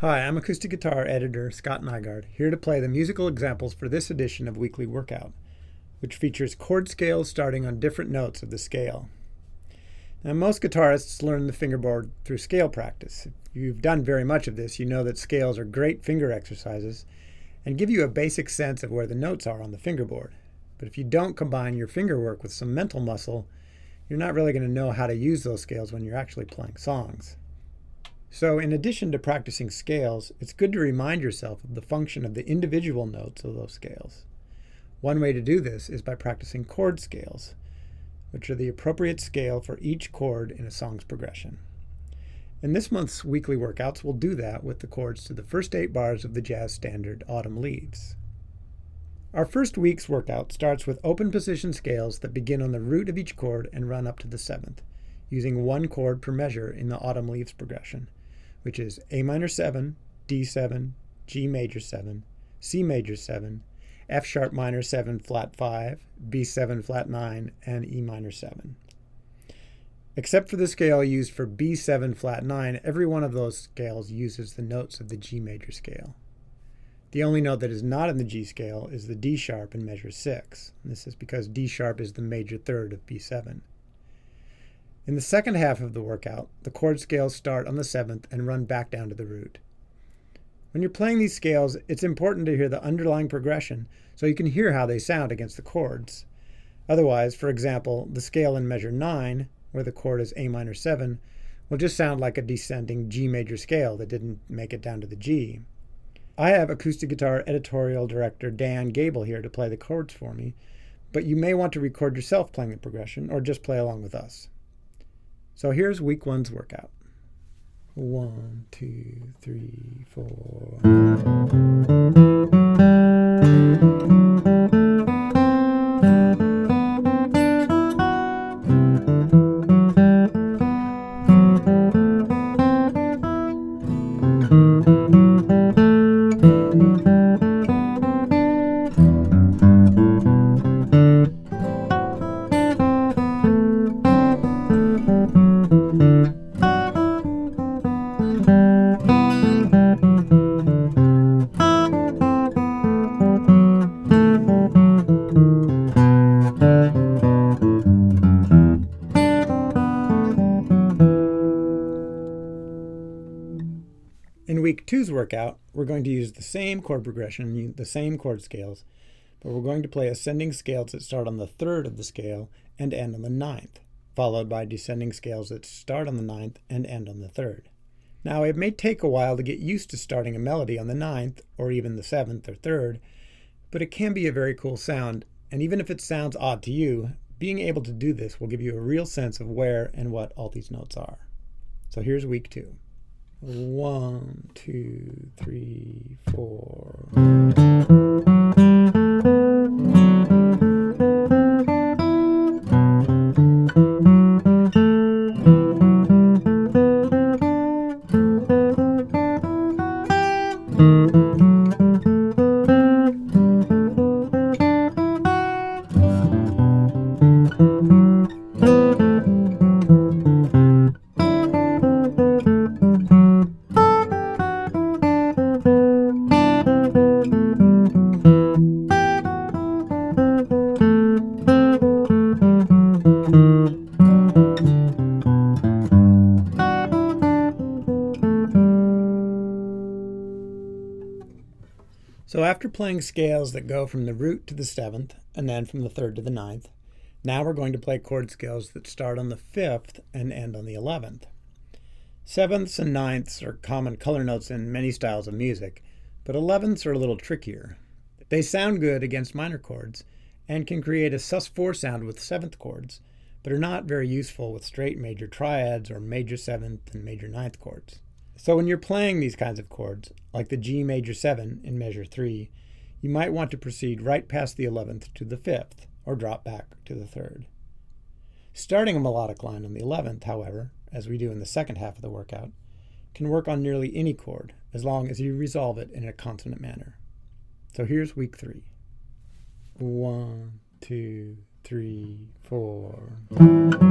Hi, I'm acoustic guitar editor Scott Nygaard, here to play the musical examples for this edition of Weekly Workout, which features chord scales starting on different notes of the scale. Now, most guitarists learn the fingerboard through scale practice. If you've done very much of this, you know that scales are great finger exercises and give you a basic sense of where the notes are on the fingerboard. But if you don't combine your finger work with some mental muscle, you're not really going to know how to use those scales when you're actually playing songs. So in addition to practicing scales, it's good to remind yourself of the function of the individual notes of those scales. One way to do this is by practicing chord scales, which are the appropriate scale for each chord in a song's progression. In this month's weekly workouts, we'll do that with the chords to the first 8 bars of the jazz standard Autumn Leaves. Our first week's workout starts with open position scales that begin on the root of each chord and run up to the 7th, using one chord per measure in the Autumn Leaves progression, which is A minor 7, D7, G major 7, C major 7, F sharp minor 7 flat 5, B7 flat 9, and E minor 7. Except for the scale used for B7 flat 9, every one of those scales uses the notes of the G major scale. The only note that is not in the G scale is the D sharp in measure 6. This is because D sharp is the major third of B7. In the second half of the workout, the chord scales start on the 7th and run back down to the root. When you're playing these scales, it's important to hear the underlying progression so you can hear how they sound against the chords. Otherwise, for example, the scale in measure 9, where the chord is A minor 7, will just sound like a descending G major scale that didn't make it down to the G. I have acoustic guitar editorial director Dan Gable here to play the chords for me, but you may want to record yourself playing the progression or just play along with us. So here's week 1's workout. 1, 2, 3, 4. In week 2's workout, we're going to use the same chord progression, the same chord scales, but we're going to play ascending scales that start on the 3rd of the scale and end on the 9th, followed by descending scales that start on the 9th and end on the 3rd. Now, it may take a while to get used to starting a melody on the 9th or even the 7th or 3rd, but it can be a very cool sound, and even if it sounds odd to you, being able to do this will give you a real sense of where and what all these notes are. So here's week 2. 1, 2, 3, 4. So after playing scales that go from the root to the 7th and then from the 3rd to the 9th, now we're going to play chord scales that start on the 5th and end on the 11th. 7ths and 9ths are common color notes in many styles of music, but 11ths are a little trickier. They sound good against minor chords and can create a sus4 sound with 7th chords, but are not very useful with straight major triads or major 7th and major 9th chords. So when you're playing these kinds of chords, like the G major 7 in measure 3, you might want to proceed right past the 11th to the 5th, or drop back to the 3rd. Starting a melodic line on the 11th, however, as we do in the second half of the workout, can work on nearly any chord, as long as you resolve it in a consonant manner. So here's week 3. 1, 2, 3, 4.